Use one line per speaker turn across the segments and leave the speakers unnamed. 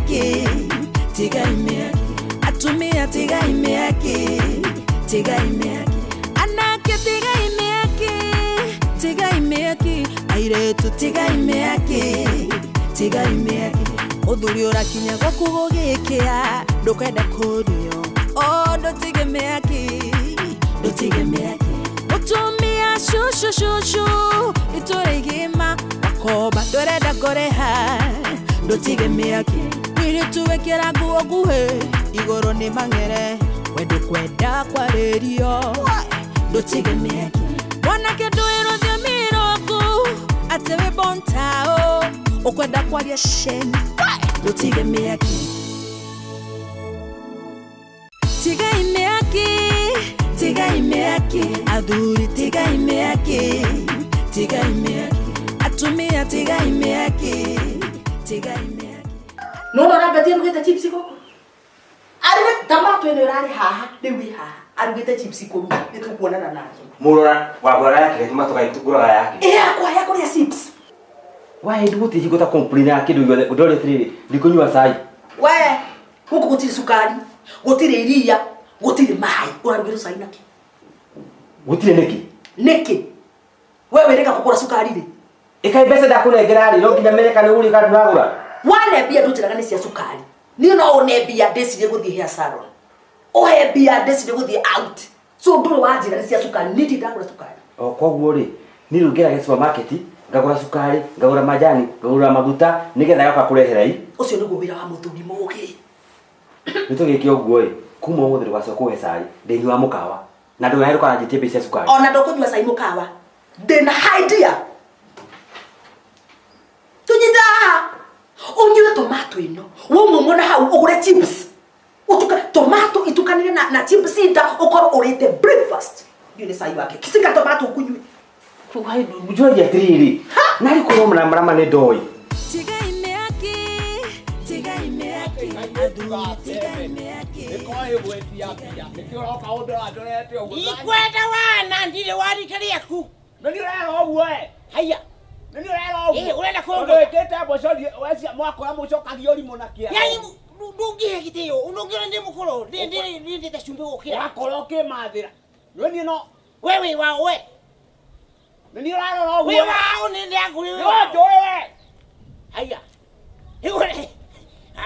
yake, tiga ime yake, atumia tiga ime yake, tiga ime yake, anake tiga ime yake, tiga ime yake, airetu tiga ime yake, tiga ime yake, uthuri urakinya gukugugikea ndukenda kurio, ndotige ime yake, ndotige ime yake, utumia shushu iturigima koba doreda goreha ndotige ime yake, wiri tuwekera nguo nguhe igoro ni mangere wedu kwenda kwa radio ndotige ime yake, mwanake nduiro thio miroku atewe bontao ukwenda kwaria sheni ndotige ime yake, tiga ime yake, tiga ime yake, athuri tiga ime yake, tiga ime yake, atumia tiga ime yake, tiga ime yake.
No rabatie mugete chipsi koko. Ari tomato eno rari haha, dewi haha. Ari gete chipsi ko nitukuonana nazo.
Murora wagora yake tomato kai tukura yake.
Kwa yako ya chips.
Why do you go to complain yake ndio dole trili ndikunywa sai.
Huko gutiri sukari, gutiri iria, gutiri mai. Urarugiro sai naki.
Gutire neki.
Neki. Wewe reka kugura sukari ri.
Ikai pesa ndakunengera ri no nginya mereka ni uri kandi nagura.
Wane bia ndutiraga ni cia sukari. Ni no one bia ndecire guthie hair salon. Ohe bia ndecire guthie out. So nduru wajira ni cia sukari, niti ndagura sukari.
Koguo ri ni rugera ge supermarket ngagura sukari, ngagura majani, ngagura maguta nigetha yoka kurehera i.
Ucio niguo wira wa muthuri mugi.
Nitugikio guo ri kuma umuthiri gwacio kuhe cai ndinywa mukawa na ndu yaheruka na jitie cia sukari.
Ona ndokunywa cai mukawa. Ndina idea. Tunyita unywe tomato ino wumumona hau ugure chips utuka tomato itukanire na chips ida ukoro urite breakfast yule sai wake kisika tomato ukunywe
Why do you trili nari kuromra marama ne doi
tiga ime yake, tiga ime yake, tiga ime yake,
ikwenda wana ndire wari kali aku
nani rero obwe
haya
nani rero
urenda kongo
ndekete bocori wesi mwako ya mucokagia uri munakia
yani ndungihe gitio unongira ndi mukoro ndi tashumbe gukira
wakoroke mathira nani no
wewe wawe
nani rero obwe
wewe wao ndi aguri
yo jowe
haya igore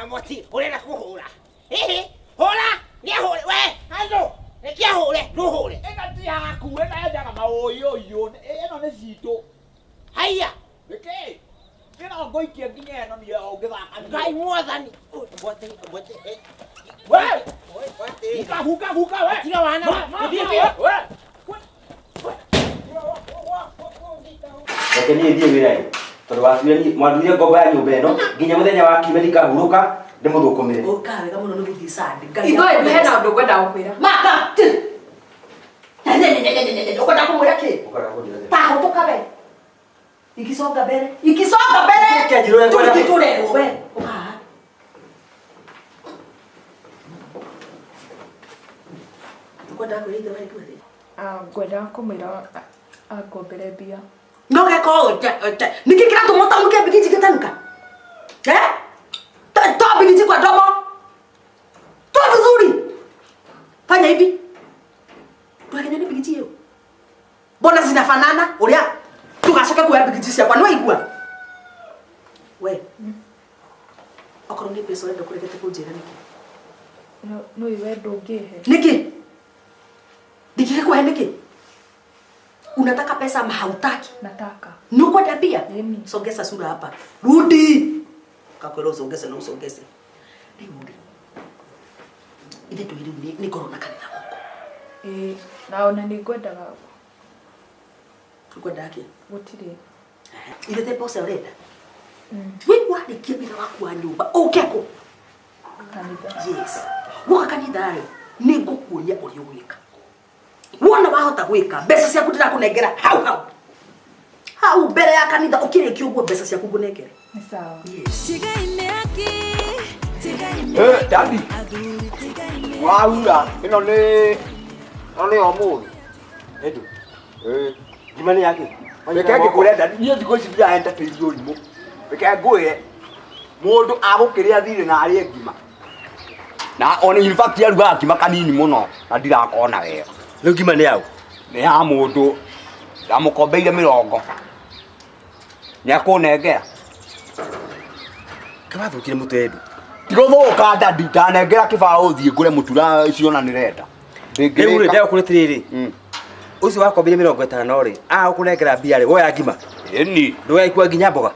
amoti urenda kuhura hora ni hore we ando rekia hore ruhure
egati yaku ena endaga maoyo yo eno ne cito
haya
Beke. Kena ngoikia nginya eno ni ongithaka.
Ngai mwathani. Bote.
We. Huka we.
Tiga wana.
We.
Lakini ndiye wira tondu wasuire ni mwanduire ngomba ya nyumba eno nginya muthenya wa kimerika huruka ndimuthukumire.
Ukawe kama no guthi sande.
Ithoi hena undu gwenda gukwira.
Maka. Ukwenda kumwira ki? Taho tukabe. Ikisonga mbere.
Kiajiro ya kwenda
Tuture we. Uka. Ukwenda kuiga wewe kweli.
Gwenda kumwira akombere bia.
No ke ko nikikira tumota muke bigiti kitanuka. To bigiti kwa domo. To vizuri. Fanya hivi. Tuakenya ni bigiti hiyo. Bona zinafanana? Ulia. Tugacoke kuya bigiti cia kwa no igua. We. Okoro ni pesa ndo kuregete kunjira niki.
No iwe ndungihe.
Niki? Dikire kwa niki? Unataka pesa ama hautaki?
Nataka.
Nuko tabia?
Mimi.
Songeza sura hapa. Rudi. Kakwelo songeza na usongeze. Rudi. Ile tu ile ni corona kanina huko.
Naona ni gwendaga.
Kwenda yake.
Gutire.
Ile te pesa urenda. Wewe wali kibira wako wa nyumba. Ukeko.
Kanitha.
Yes. Woka kanitha ayo ni ngukuonia uri gwika. Wona wahota gwika mbeca ciaku ndirakunengera hau mbere ya kanitha ukirikio guo mbeca ciaku ngunengere.
Ni sawa.
Yes.
tiga ime yake, tiga ime yake,
Daddy.
athuri tiga ime yake.
Waura ino ni omuthi.
Edu. Jimani yake.
Beke ngikure daddy. Niye thiko ici ndia enta tiri urimu. Beke nguye.
Mundu agukiria thire na ari ngima. Na on in fact yaruga ngima kanini muno na ndirakona wega.
Riu ngima ni yau.
Ni ya mundu. Ndamukombeire 70. Nĩakũnengera.
Kabathukire mutendu.
Tigothoka ndandi ndanengera kĩbaũ thiĩ ngũre mũtura ciona nĩrenda.
Rĩu rĩ ndĩra kũrĩ ucio wakombire 50 rĩ ũkũnengera mbia rĩ woya ngima.
Ĩni.
Ndũgaikua nginya mboga.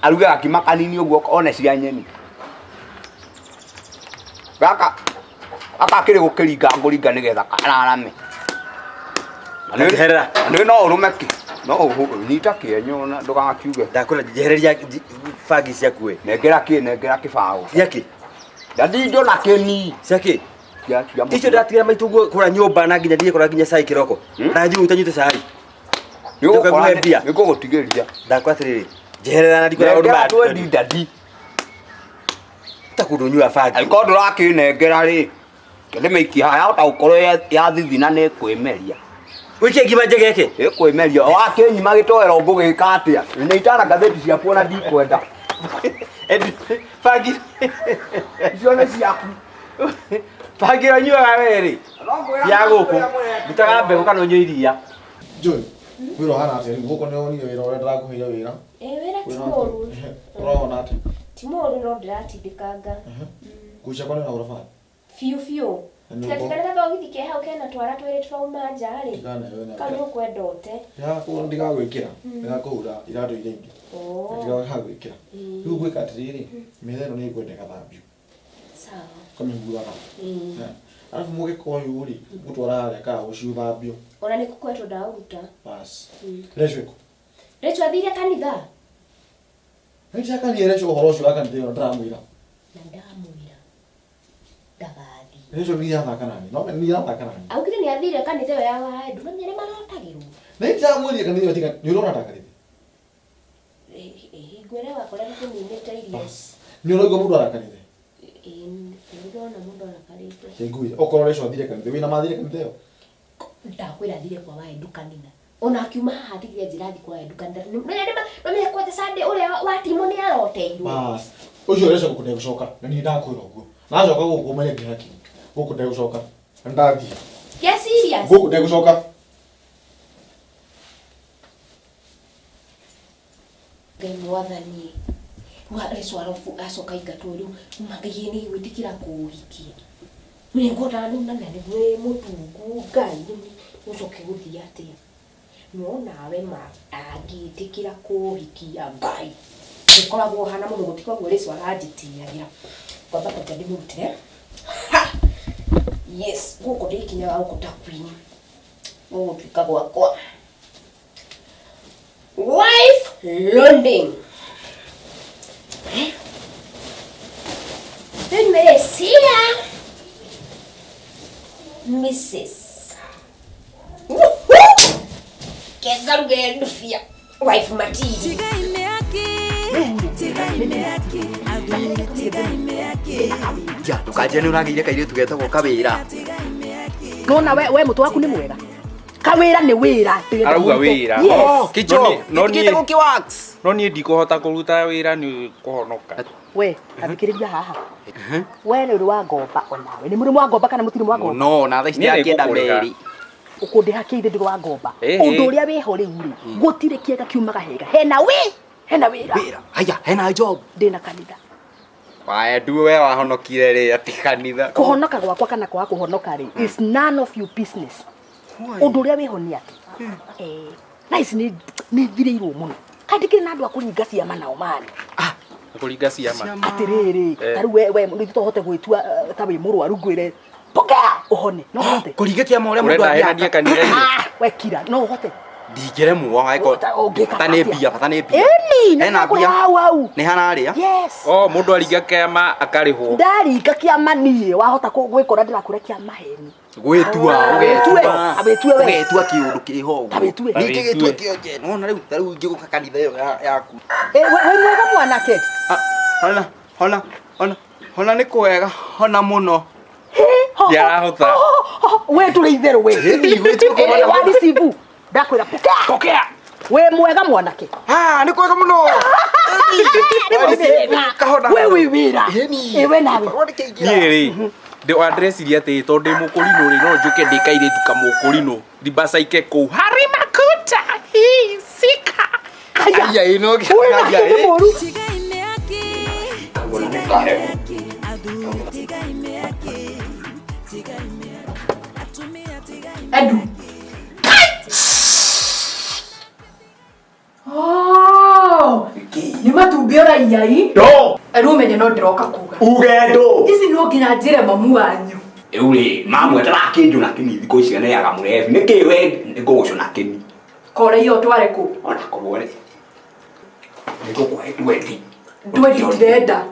Aruga ngima kanini ũguo one cia nyeni. Gaka kĩrĩ gũkĩringa ngũringa nĩgetha kararame.
Nĩherera.
Nĩ no ũrũmeke. No nyita kĩenyo na ndũgakiuge.
Ndakũra jehereria bagi ciaku we.
Nengera kĩbaũ.
Ciaki.
Ndathi ndo na kĩni.
Ciaki. Icio ndatigĩra maitũ kũra nyũmba na nginya kũra nginya cai kĩroko. Na njugu utanyuite cai. Nĩũgũkora mbia.
Nĩngũgũtigĩria.
Ndakwa atĩrĩrĩ. Jeherera na ndikũra ũndũ
bad. Twendi ndathi.
Takũndũnyua bagi.
Angĩkorwo ndũrakĩnengera rĩ. Kĩrĩme ikiha yahota gũkorwo ya thithina nĩ kwĩmeria.
Wiki ngima njegeke.
Kwĩmeria. Wakĩnyima gĩtoero ngũgĩka atĩa? Nĩ itara ngathĩti ciaku ona ndikwenda.
Bagi.
Icio nĩ ciaku.
Bagi onyuaga weri. Ya gũkũ. Ndutaga mbegũ kana ũnyue iria.
Joy. Wĩra hana atĩ gũkũ nĩ wonire wĩra ũrĩa ndĩrakũheire wĩra.
Wĩra ti mũru.
Ũrona atĩ.
Ti mũru no ndĩratindĩkanga.
Kuica kwani na ũrabara.
Fiu. Katika thogithi ke hau kena twara twĩrĩ twauma nja rĩ. Kau nĩ ũkwenda ũte.
Ya kũu ndigagwĩkĩra. Ndigakũhura iratũ iria ingĩ. Ndigagwĩkĩra. Rĩu gwĩka atĩrĩrĩ, metha ĩno nĩ ĩkwendeka thambio.
Sawa.
Kamĩhuaga. Alafu mũgĩkoyũ rĩ, gũtwara harĩa ka ũciũthambio.
Ona nĩ kũkwetwo ndauruta.
Bas. Rĩcwĩko.
Rĩcwa thire kanitha.
Rĩcwa kanitha rĩcwa ũhoro ũcio wa kanitha ĩyo ndĩramwĩra.
Na ndamwĩra. Ndagathi.
Rĩcwa nĩ yathaka nani? No nĩ yathaka nani?
Augire nĩ athire kanitha ĩyo ya Wahendu no nĩ marotagĩrwo.
Nĩ ndamwĩrire kanitha ĩyo tika nĩ ũrona ta kanitha.
Ngwĩre wakora nĩ kũninĩte irio.
Nĩ ũraigua mũndũ arakanitha.
Ndĩrona mũndũ arakarĩte.
Kĩngũire. Okorwo rĩcwa thire kanitha, wĩna mathire kanitha ĩyo.
Ndakwĩra thire kwa Wahendu kanitha. Ona akiuma haha atigire njĩra thi kwa Wahendu kanitha. Nĩ kwete Sunday ũrĩa wa timu nĩ aroteirwo.
Bas. Ũcio rĩcwa gũkũ ndegũcoka. Na niĩ ndakwĩra ũguo. Nacoka gũkũ ũmenye ngĩhaki. Gũkũ ndegũcoka. Ndathi.
Get serious.
Gũkũ ndegũcoka.
Ngai mwathani. Rĩcwa rofu acoka ingatwo rĩu magagie nĩ gwĩtĩkĩra kũũhikia. Nĩ ngona rĩu na nĩ mũtungu Ngai ũcoke gũthiĩ atĩa. No nawe ma angĩtĩkĩra kũũhikia Ngai. Nĩkoragwo hana mũno gũtikoragwo rĩcwa aranjĩtĩagĩra. Kwamba kwenda ndĩmũrutĩre. Yes, gũkũ ndĩkinyaga gũkũ ta queen. Gũgũtuĩka gwakwa. Wife London. Merecia Mrs. Kegaruge ndufia. Wife Matidi.
Tiga imeaki.
Ja, tukaje nĩ ũragĩire kairĩtu getagwo Kawĩra.
Nona we mũtu waku nĩ mwega. Kawĩra nĩ wĩra.
Arauga wĩra.
Kicho.
No
niĩ gũkiwax.
No niĩ ndikũhota kũruta wĩra nĩ kũhonoka.
We, athikĩrĩria haha. We nĩ ũrĩ wa ngomba onawe. Nĩ mũrĩ wa ngomba kana mũtirĩ wa ngomba?
No, na thaa ici ndĩrakĩenda meri.
Ũkũndĩhakĩire ndĩrĩ wa ngomba. Ũndũ ũrĩa wĩho rĩu rĩ, gũtirĩ kĩega kiumaga hega. Hena wĩra.
Haya, hena job.
Ndĩna kanitha.
Waya we wahonokire rĩ ati kanitha.
Kũhonoka gwakwa kana kwa kũhonoka rĩ is none of your business. Ũndũ ũrĩa wĩho nĩ atĩ. Na ici nĩ thirĩirwo mũno. Kandĩkĩre na andũ a kũringa ciama nao mani.
Kũringa ciama.
Atĩrĩrĩ, tarĩu we nĩ tũhote gwĩtua ta wĩ mũrwaru ngwĩre poka ũhone. No ũhote.
Kũringa ciama ũrĩa mũndũ
athiaga kanitha-inĩ.
We kira, no ũhote.
Ndingĩremwo waĩko. Bata nĩ mbia.
Hena mbia.
Nĩ hanarĩa.
Yes.
Mũndũ aringa kĩama akarĩhwo.
Ndaringa kĩama niĩ wahota gwĩkora ndĩrakũre kĩama heni.
Gwĩtua ũgetua kĩũndũ kĩho.
Ningĩ
gĩtua kĩonje. Nona rĩu ingĩgũka kanitha ĩyo yaku.
We mwega mwanake.
Hona nĩ kwega, hona mũno.
Yarahota.
We tũrĩ itherũ we. Wadi sibu. Ndakwĩra pokea. We mwega mwanake.
Nĩ kwega mũno.
Wewe wira. Ewe nawe.
Niĩ ndĩ addressirie atĩ tondũ ndĩ mũkũrinũ rĩ no njuke ndĩkaire tu kamũkũrinũ ndibacaike kũu Harry Makuta sika aya ino
tiga imeaki adui tiga imeaki atumia tiga
Edu. Oh! Ni matumbĩ ũraiya ii?
No.
Edu umenye no ndĩroka kuga.
Ugendo.
Ici no nginya njĩre mamu wanyu.
Eure mamwe tarakĩnjũ na kĩni thikũ ici nĩ yaga Mlevi nĩkĩ we ngũgũcũ na kĩni.
Kore iyo tware ku.
Ona korwo rĩ. Nĩgũkũhe twendi.
Ndwendi ndirenda.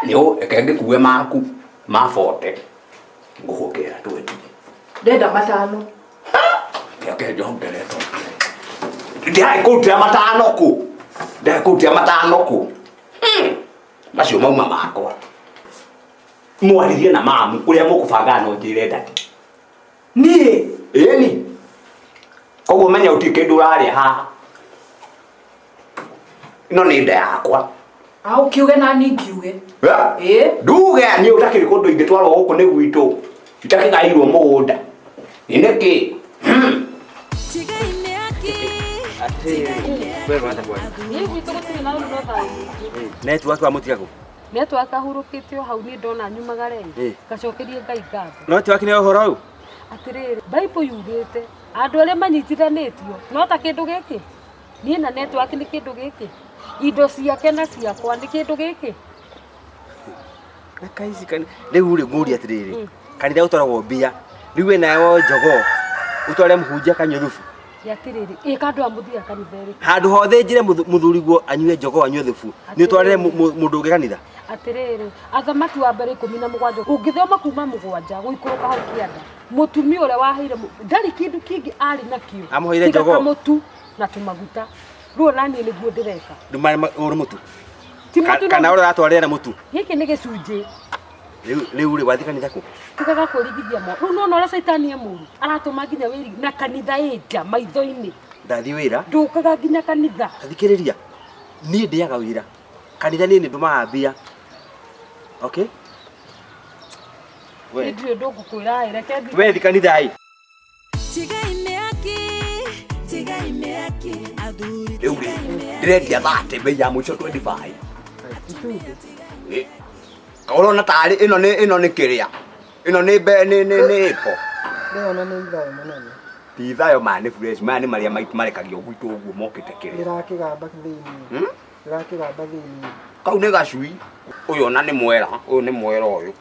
Nĩũ reke ngĩkue maku ma 40. Ngũhũkĩra twendi.
Ndenda matano.
Reke njongereto. Ndĩrakũrutĩra matano kũ? Ndĩrakũrutĩra matano kũ? Macio mauma makwa. Mwaririe na mamu ũrĩa mũkũbanga no njĩre ndati.
Niĩ.
Ĩni. Koguo menya ũtirĩ kĩndũ ũrarĩa haha. Ĩno nĩ nda yakwa.
Au kiuge na ni ngiuge.
Nduge niĩ ũtakĩrĩ kũndũ ingĩtwarwo gũkũ nĩ gwitũ. Itakĩgaĩirwo mũgũnda. Nĩkĩ?
tiga imeaki
Wewe hata kwa.
Niĩ gwitũ gũtirĩ na ũndũ no thaĩ.
Network wa mutigago.
Network ahurũkĩte o hau niĩ ndona nyumagare ngacokerie Ngai ngatho.
Network nĩ ũhoro ũyũ.
Atĩrĩrĩ, Bible yugĩte andũ arĩa manyitithanĩtio no ta kĩndũ gĩkĩ. Niĩ na network nĩ kĩndũ gĩkĩ. Indo ciake na ciakwa nĩ kĩndũ gĩkĩ.
Na kaisi kan rĩu rĩ ngũria atĩrĩrĩ. Kanitha ũtwaragwo mbia. Rĩu we nayo njogo ũtware mũhunjia kanyũthubu.
Atĩrĩrĩ, kandũ amũthia kanitha rĩ.
Handũ hothe njire mũthuriguo anyue njogo anyue thubu. Nĩ ũtwarire mũndũ ũngĩ kanitha.
Atĩrĩrĩ, athamaki wa mbere 17 ũngĩthoma kuma 7 gũikũrũka hau kĩanda. Mũtumia ũrĩa waheire ndarĩ kĩndũ kĩngĩ arĩ nakĩo.
Amũheire njogo.
Mũtu na tũmaguta. Rĩu naniĩ nĩguo ndĩreka.
Nduma ũrĩ mũtu.
Kana
ũrĩa atwarire na mũtu.
Gĩkĩ nĩ gĩcunjĩ.
Rĩu rĩ wathi kanitha kũ?
Tukaga kũrigithia mo. Rĩu no ũrĩa caitani mũru. Aratũma nginya wĩri na kanitha ĩnja maitho-inĩ.
Ndathi wĩra.
Ndũkaga nginya kanitha.
Thikĩrĩria. Niĩ ndĩaga wĩra. Kanitha niĩ nĩndũmaga mbia. Okay?
We ndiyo ndũngũkwĩra reke thi.
We thi kanitha ĩ.
tiga imeaki adui
Rĩu ndĩrendia 30 bei ya mũico 25. Kaũrona tarĩ ĩno nĩ kĩrĩa. Ĩno nĩ ipo.
Ndĩona nĩ ithayo mũnene.
Ti ithayo maya nĩ fresh maya nĩ marĩa maitũ marekagio gwitũ ũguo mokĩte kĩrĩa.
Ndĩrakĩgamba thĩinĩ. Ndĩrakĩgamba thĩinĩ.
Kau nĩ gacui. Ũyũ ona nĩ mwera. Ũyũ nĩ mwera ũyũ.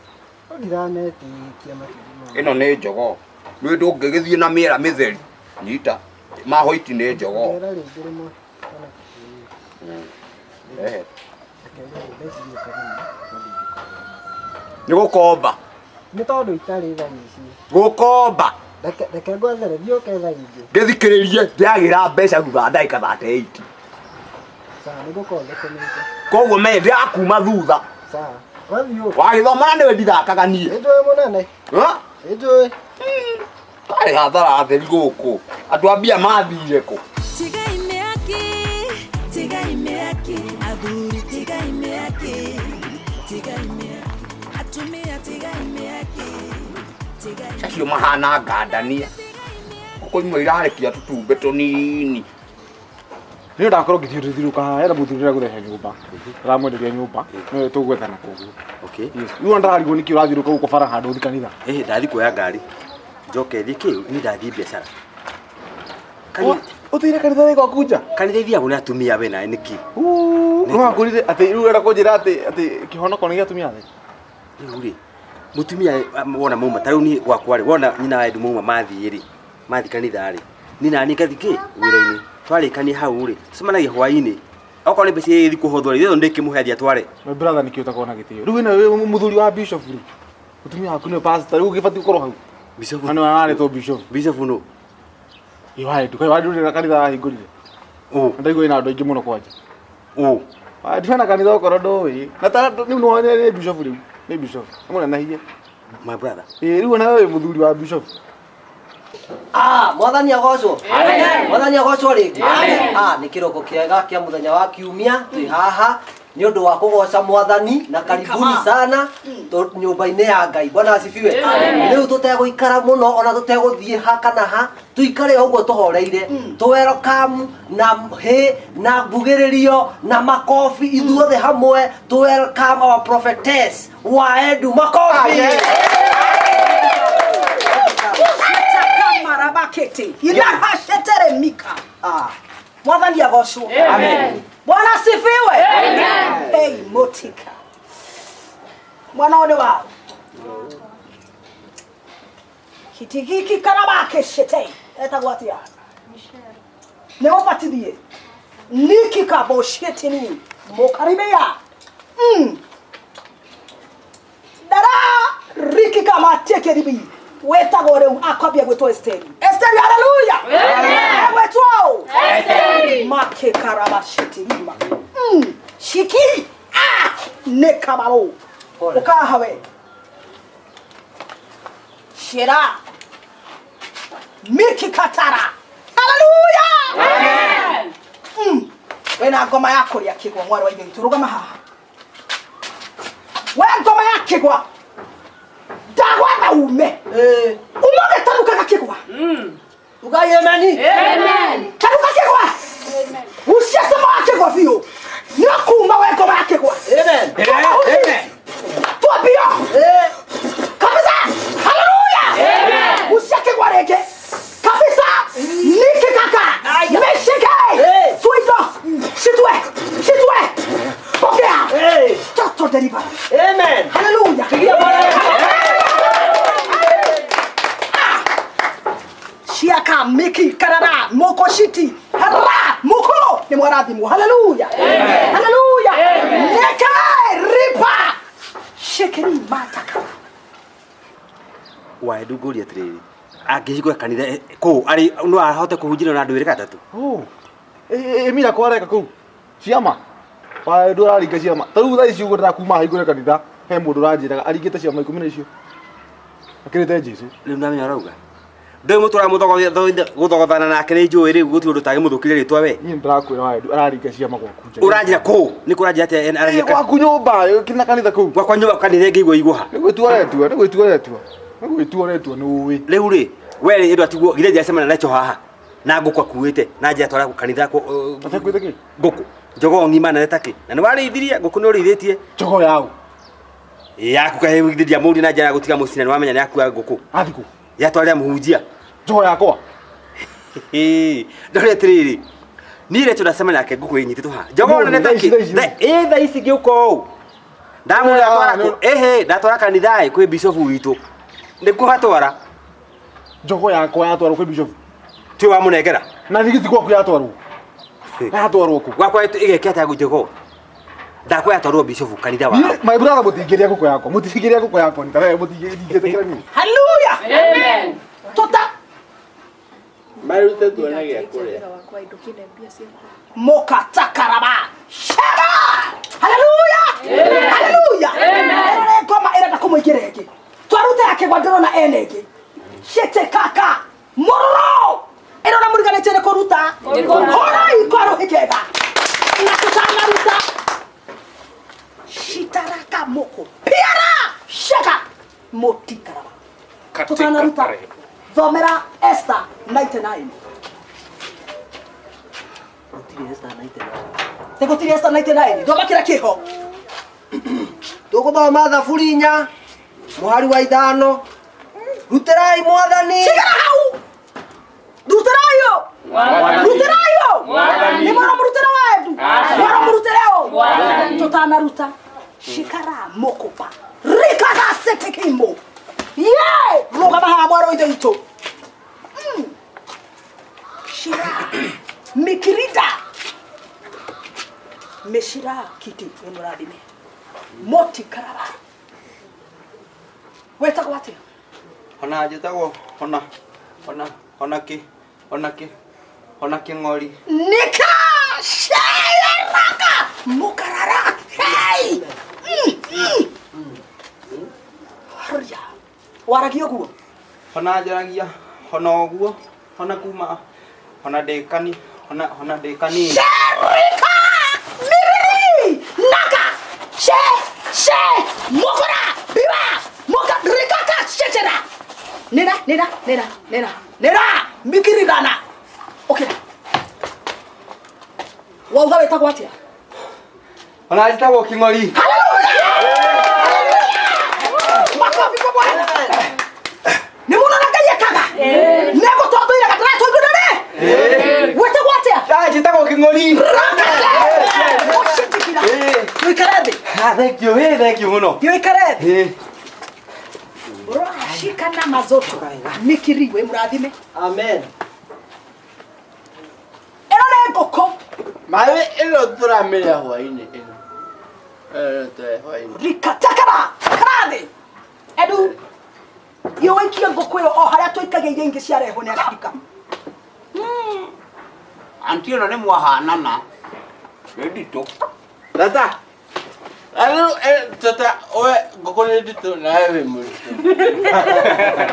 Ndiranetikia matumbĩ.
Ĩno nĩ njogo. Nĩ ndũngĩgĩthiĩ na mĩera mĩtheri. Nyita. Mahoiti nĩ njogo.
Ndĩra rĩngĩ rĩmwe.
Nĩ gũkomba.
Nĩ tondũ itarĩ tha ici.
Gũkomba.
Reke ngwethere thiũke tha ingĩ.
Ngĩthikĩrĩrie ndĩagĩra mbeca thutha ndagĩka 38.
Sawa nĩngũkorwo thũkũmĩte.
Koguo menye ndĩrakuma thutha.
Sawa. Wathiĩ
Wagĩthoma na nĩwe ndithakaga niĩ.
Nĩnjũĩ mũnene. Nĩnjũĩ.
Karĩ hathara theri gũkũ. Andũ a mbia mathire kũ?
tiga imeaki adui tiga imeaki atumia tiga imeaki
Acio mahana ngandania. Gũkũ imwe irarekia tũtumbĩ tũnini.
Nĩ ndakorwo ngĩthiũrũrũka haha era mũthurĩra gũthehe nyũmba. Ramwenderia nyũmba. Nĩ tũgwethana koguo.
Okay.
Rĩu ndarigwo nĩkĩ ũrathiũrũka gũkũ bara handũ ũthi kanitha.
Ndathi kuoya ngari. Njoke thiĩ kĩu nĩ ndathiĩ biacara.
Ũthiire kanitha wega kunja?
Kanitha ithiagwo nĩ atumia we nawe nĩkĩ?
Nĩ wakũrire atĩ rĩu era kũnjĩra atĩ kĩhonoko nĩ gĩa atumia thĩ.
Rĩu rĩ mũtumia wona mauma ta rĩu niĩ gwakwa rĩ wona nyina wa Edu mauma mathiĩ rĩ mathi kanitha rĩ niĩ nani ngathi kĩ wĩra-inĩ twarĩkanie hau rĩ tũcemanagia hwaĩ-inĩ okorwo nĩ mbeca ithi kũhũthwo rĩ ĩyo ndĩkĩmũhe athiĩ atware.
My brother nĩkĩo ũtakorwo na gĩtĩo. Rĩu ĩno mũthuri wa bishop rĩ mũtumia waku nĩ pastor rĩu ũgĩbatiĩ gũkorwo hau.
Bishop
nĩ ararĩtwo bishop.
Bishop no.
Iwa Edu kai wadurĩra kanitha hingũrire. Ndaigua ina andũ aingĩ mũno kwanja. Ndibana kanitha ũkorwo ndũĩ. Na ta rĩu nĩ bishop rĩu. Nĩ bishop. Mũnene hiye.
My brother.
Rĩu ona wewe mũthuri wa bishop.
Mwathani agocwo.
Amen.
Mwathani agocwo rĩngĩ.
Amen.
Nĩ kĩroko kĩega kĩa mũthenya wa kiumia twĩ haha nĩ ũndũ wa kũgoca Mwathani na karibuni sana nyũmba-inĩ ya Ngai. Bwana asifiwe. Rĩu tũtegũikara mũno ona tũtegũthiĩ ha kana ha, tuikare ũguo tũhoreire, welcome na na mbugĩrĩrio na makobi ithuothe hamwe, welcome our prophetess Waedu. Makobi.
Marabakete. Inahashetere mika. Mwathani agocwo.
Amen.
Bwana asifiwe.
Amen.
Hey, motika. Mwana one wao. Kitigiki karabake shete. Etagwatia. Ne ofatidie. Niki kabo shete ni. Mokaribia. Dara riki kama teke ribi. Weta gore akwabia gweto Esteri. Esteri, haleluya. Amen. Gweto. Esteri. Make karabashiti ima. Shiki. Nekabaro. Ukahawe. Shira. Miki katara. Haleluya. Amen. Wena ngoma yako ya kigwa mwari wa igeni turugama haha. We ngoma ya kigwa. Dagwana ume. Umoge tanuka kakigwa. Ugaye ameni. Amen. Tanuka kigwa. Amen. Ushasema akigwa vio. Nakuma we ngoma ya kigwa. Amen. Amen. Tuapio. Kabisa. Haleluya. Amen. Ushakigwa rege. Kabisa. Niki kaka. Meshike. Suito. Shitwe. Pokea. Toto deliver. Amen. Haleluya. Shiaka miki karara moko shiti hara moko ni mwaradhimu. Haleluya. Haleluya. Neka ripa shekeri mataka.
Waedu gũria atĩrĩrĩ, angĩhingũra kanitha kũu arĩ no ahote kũhunjĩrio na andũ erĩ gatatũ.
Mira kwareka kũu ciama Waedu araringa ciama tarĩu thaa ici ũgũtara kuma hingũre kanitha he mũndũ ũranjĩraga aringĩte ciama 10 icio akĩrĩte Jesu.
Rĩu namenye arauga ndĩ mũtũra gũthogothana nake nĩ njũĩ rĩu gũtirĩ ũndũ tangĩmũthũkĩria rĩtwa we.
Niĩ ndĩrakwĩra Waedu araringa ciama gwaku.
Ũranjĩra kũu nĩ kũranjĩra atĩ araringa
gwaku nyũmba kĩna kanitha kũu.
Gwakwa nyũmba kanitha ngĩigua igũha. Nĩgwĩtua retua nĩũĩ. Rĩu rĩ we rĩ ĩndũ atigwo gire njacemana nacio haha na ngũkũ akuĩte na njĩra twara kanitha
atakwĩte kĩ
ngũkũ njogoo ng'ima na taki na nĩ warĩithirie ngũkũ nĩ ũrĩithĩtie
njogoo yaũ
yaku kahe wigithia mũndũ na njĩra gũtiga mũcina nĩ wamenya nĩ yakua ngũkũ
athikũ
yatwarĩra mũhunjia
njogoo yakwa
ndore atĩrĩrĩ niĩ rĩ tũnacemana nake ngũkũ ĩnyitĩtwo haha njogoo nene taki thaa ici ngĩũka ũũ ndatwara kanitha kwĩ bishop witũ nĩkuo hatwara
njogoo yakwa yatwarwo kwĩ bishop
ti wa mũnengera
na thigiti gwaku yatwarwo yatwarwo kũ
gwakwa ĩgekĩra ngũnjogoo ndakwa yatwarwo bishop kanitha wa
my brother mũtingĩria ngũkũ yakwa mũtingĩria ngũkũ yakwa nĩ kana mũtingĩria nini.
Haleluya. Amen. Tota
marute tuona gĩa kũrĩa
mokatakaraba shaba. Haleluya. Haleluya. Amen. Ngoma ĩrenda kũmũingĩra ĩngĩ twarute yake gwa ndĩrona enege shete kaka moro ĩrona mũriganĩtie nĩ kũruta hora ikoro hikega na tũtanaruta shitaraka moko piara shaka motikaraba tũtanaruta thomera Esther 99. Tegotiri Esther 99 thoma kĩrĩa kĩho
Tũgũthoma thaburi 4 mũhari wa 5 ruterai Mwathani.
Sigara hau ruterayo ni mwana murutera wetu mwana murutereo tutanaruta shikara mokopa rikaka setekimbo ye rogama ha mwaro inde ito shira mikirida meshira kiti emuradime moti karaba weta kwate
ona njĩtagwo ona kĩng'ori
nika shayaraka mukarara hey harja waragio guo
ona njaragia Hona guo. Hona kuma. Hona dekani. Hona dekani.
Sherika! Miriri! Naka! She! Mokora! Biba! Moka rikaka shechera! Nera! Mikiri gana! Okay. Wauga wetagwo atia?
Ona ajitagwo King'ori.
Makofi kwa Bwana. Ni muno na Ngai ekaga? Nego tondoira gatara tondoire? Wetagwo atia?
Ajitagwo King'ori.
Wikarathi.
Thank you muno.
Wikarathi. Bro, shikana mazoto. Nikiriwe murathime.
Amen.
Ero ngoko.
Mawe ilo turamenya hwaini ino. Hwaini.
Rikatakara. Karathi. Edu. Yo wenkia ngoko yo o haria toikageire ingi ciareho ni arika.
Anti ino ni mwahanana. Ndito. Tata. Tata, oe ngoko ni ndito na wewe mwito.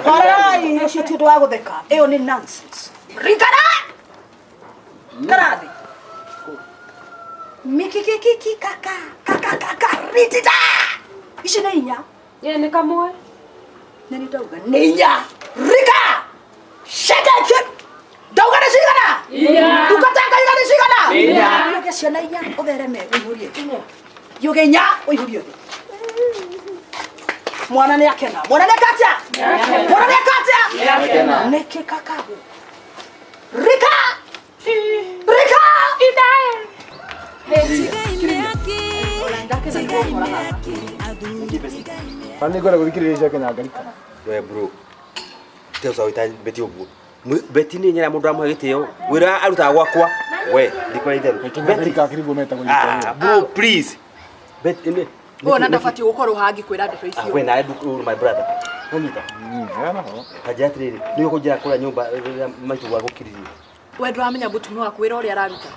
Harai, icio ti undu wa gutheka. Iyo ni nonsense. Rikara. Karathi. Mikikiki kaka ritita. Ici nĩ inya.
Nĩ kamwe.
Nĩ ndauga nĩ inya. Rika. Shekeke. Ndauga nĩ cigana? Inya. Tukatanga igana cigana? Inya. Yuge ciana inya uthereme uihurie. Yuge inya uihurie thi. Mwana nĩ akena. Mwana nĩ akatia? Mwana nĩ akatia? Nĩkĩ kakagu. Rika. Rika. Idae.
Ani ngora guthikiriria Kenya ngarika.
We bro. Teo sawa ita beti obu. Beti ni nyira mundu amwe gitio. Wira aruta gwakwa. We ndikwa itheru.
Beti ka kirigo meta
Ah, bro please. Beti ni.
Ona ndabati gukorwo hangi kwira ndeto icio.
We na my brother. Nanyita.
Yana ho.
Kajatriri. Ni ukujira kula nyumba maitu wa gukiriria.
We ndramenya mutumia waku wira uria araruta.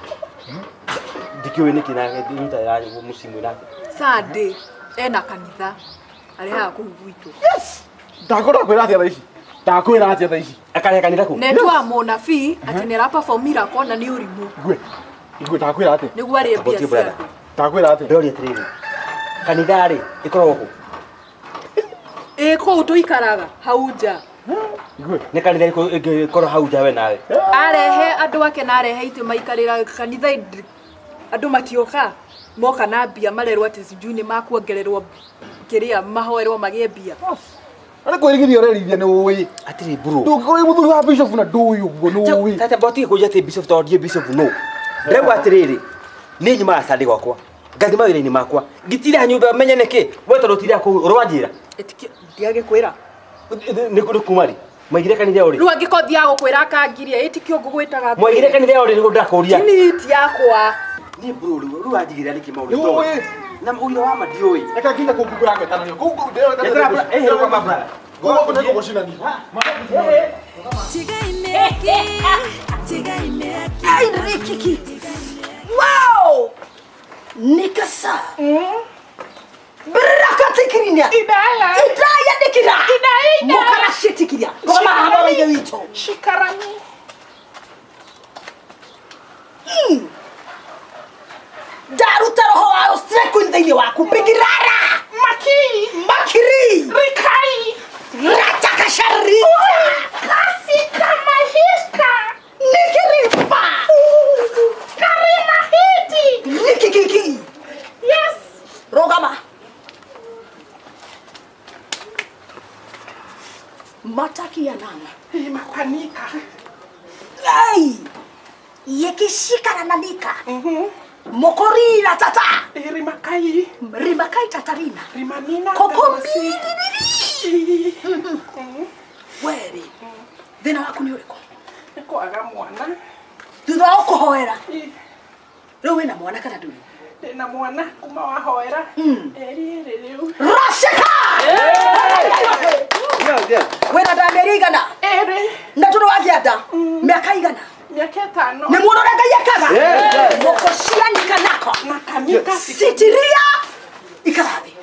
Dikiwe niki na nduta ya musimu nake.
Sunday ena kanitha ariha kuhuguitwo.
Yes. Ndakora kwira atia thaici. Ndakwira atia thaici.
Akare kanitha ku.
Netwa munabii ati nera perform miracle na ni urimu.
Igwe ndakwira atia.
Niguo ari mbia cia.
Ndakwira atia.
Ndori atiriri. Kanitha ri ikorwo ku.
Kuu tuikaraga hau nja.
Igwe.
Ni kanitha ikorwo hau nja we nawe.
Arehe andu ake na arehe itu maikarira kanitha andu matioka moka na mbia marerwo ati sijui ni makuongererwo kiria mahoerwo magie mbia.
Ari kwirigithia urerithia ni uwi.
Atiri bro.
Ndukuri muthuri wa bishop na nduyu uguo ni uwi.
Tata boti kuja te bishop to die bishop no. Rego atiriri. Ni nyuma asande gwakwa. Ngathi mawira-ini makwa. Ngitira nyumba menye niki. We tondu tira ku rwanjira.
Etikio ndiage kwira.
Ni kumari. Mwaigire kanitha uri.
Ru angikothia gukwira kangiria etikio ngugwitaga.
Mwaigire kanitha uri ni ndakuria.
Ni ti yakwa.
Ni bro ru anjigire niki mauri. Na uira wa madioi.
Eka kinda kukugura ngeta nayo. Kuku ndeo ngeta.
Kwa mabra.
Kwa kuna kwa shina ni.
Ai rikiki. Wow! Nikasa. Brakatikirinya. Idaya dikira. Idaya. Mukara shitikiria. Koma haba wige wito. Shikarani. Daruta roho wa streku ndini waku bigirara. Makiri. Rikai. Rataka shari. Kasi kama hiska. Nikiripa. Karima hiti. Nikikiki. Yes. Rogama. Mataki ya nana.
Makanika.
Ai. Yekishika na nika. Mokorina tata. Rimakai tatarina.
Rimanina.
Kokomi. Weri. Thina waku ni uriko?
Nikwaga mwana.
Thutha wa kuhoera. Riu wina mwana kana nduri?
Ndina mwana kuma wahoera. Eri riu.
Rashika! Wina ndameri igana?
Eri.
Na turu wagianda? Miaka igana?
Miaka 5.
Ni muno rega yakaga? Moko cianika nako.
Makanika.
Sitiria. Ikarathi.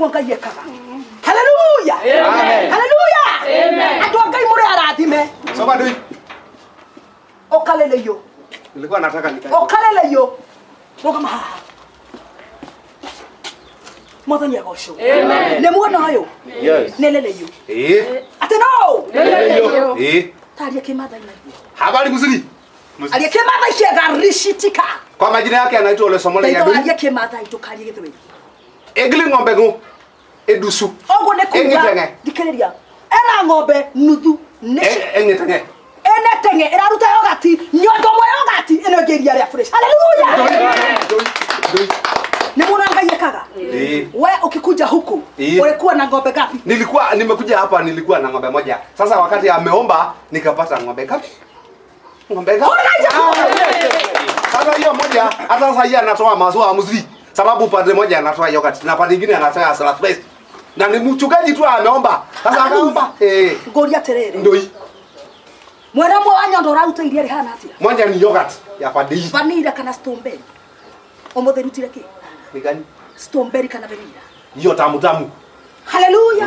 niguo Ngai ekaga. Haleluya.
Amen.
Haleluya.
Amen.
Andu a Ngai muri arathime.
Soma ndui.
Okaleleyo.
Nilikuwa nataka nikae.
Okaleleyo. Rogama haha. Mwathani agocwo.
Amen.
Nĩ muona ũyũ?
Yes.
Neleleyo. Ate no.
Neleyo.
Taria kimathai.
Habari mzuri.
Aria kimathai kiega rishitika.
Kwa majina yake anaitwa Ole Somole ya Ndui.
Aria kimathai tukarie githwei.
Egli ng'ombe ngo. Edusu.
Ogo ne kuga. Dikeleria. Ena ng'ombe nuthu.
Engitenge.
Ene tenge iraruta yogati. Nyondo mo yogati. Eno ngeria ria fresh. Haleluya. Ni mwana Ngai ekaga. Wewe ukikuja huku ulikuwa na ng'ombe gapi?
Nimekuja hapa nilikuwa na ng'ombe moja. Sasa wakati ameomba nikapata ng'ombe gapi? Ng'ombe gapi? Sasa hiyo moja hata sasa hii anatoa maziwa mzuri. Sababu pande moja anatoa yogurt na pande nyingine anatoa salad fresh. Na ni mchungaji tu ameomba. Sasa akaomba
Ngoria terere.
Ndoi.
Mwana mwa wanyondo rauta iria rihana atia?
Moja ni yogurt ya pande hii.
Vanilla kana strawberry. Omothe rutire ki?
Ni gani?
Strawberry kana vanilla.
Hiyo tamu tamu.
Haleluya.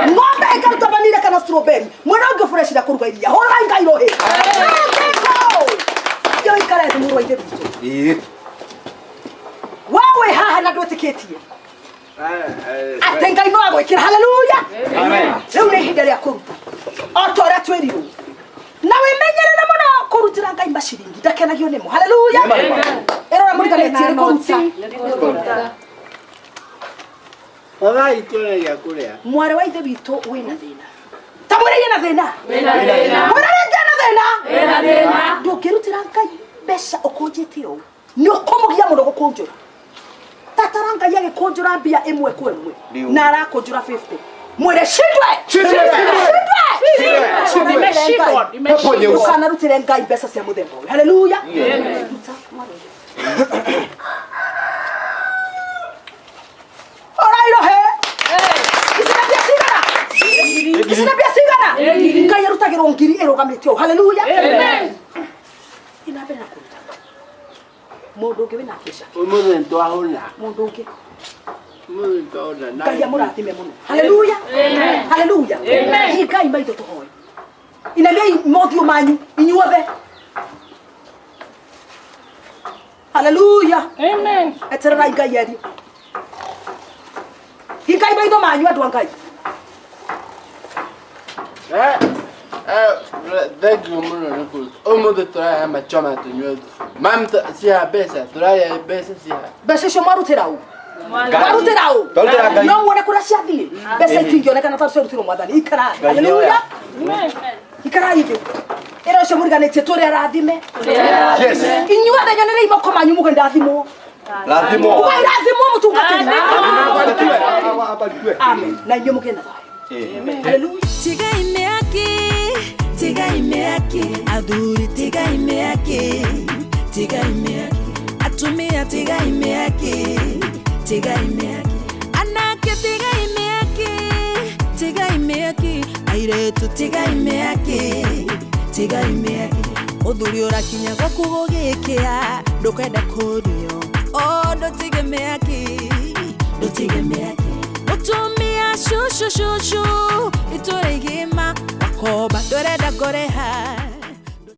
Ng'ombe ikaruta vanilla kana strawberry. Mwana wangu fresh da kuruga iria. Hora Ngai rohe. Yo ikara thimuru ite bitu. Wawe haha na ndwetikitie. Atenga ino agwikira. Haleluya.
Amen.
Riu ni hinda ria kuruta. Otora twiriru. Na wimenyerere muno kurutira Ngai mashiringi ndakenagio nimo. Haleluya. Erora muriganĩtie kuruta.
Ora itore ya kuria.
Mware wa ithe witũ wĩna thĩna. Ta mwĩre na thĩna.
Wĩna thĩna.
Mwĩre na thĩna.
Wĩna thĩna.
Ndũngĩrutĩra Ngai mbeca ũkũnjĩte ũũ. Nĩ ũkũmũgia mũno gũkũnjũra. Tatara Ngai agĩkũnjũra mbia ĩmwe kwa ĩmwe na arakũnjũra 50. Mwĩre shindwe. Shindwe. Ukanarutĩre Ngai mbeca cia mũthemba ũyũ. Haleluya. Isinabia sigana. Ngai arutagĩrwo ngiri ĩrũgamĩte ũũ. Haleluya.
Amen.
Inabe na kuruta. Mũndũ ũngĩ wĩna kĩca.
Umuthi ntwahuna.
Mũndũ ũngĩ.
Umuthi ntwahuna.
Ngai amũrathime mũno. Haleluya.
Amen.
Haleluya.
Amen.
Ngai maitũ tũhoe. Inamia mothiũ manyu inyuothe. Haleluya.
Amen.
Etererai Ngai eri. Ngai maitũ manyu andũ a Ngai.
Thank you muno nikuru. Umuthi turaya machoma tunywe. Mamta cia pesa, turaya pesa cia.
Mbeca icio mwarutĩra ũ? Mwarutĩra ũ? No muone kũrĩa ciathiĩ. Mbeca itingĩonekana ta ciarutirwo Mwathani. Ikarai. Haleluya.
Amen.
Ikarai ithuĩ. Ĩra ũcio mũriganĩtie tũrĩ arathime.
Yes.
Inyuothe nyonere imoko manyu muge ndathimwo.
Lazima.
Ugai ndathimwo mũtungatĩri.
Abarikiwe.
Amen. Na inyuĩ mũgĩe na thayũ. Amen. Haleluya.
Tigai meaki, adhuri tigai meaki, atumia tigai meaki, anake tigai meaki, airetu tigai meaki, udhuri orakinya gwaku gũgĩkĩa, ndũkenda kũrio, ndotige meaki, utumia shushu itore igima wakoba ndorenda ngoreha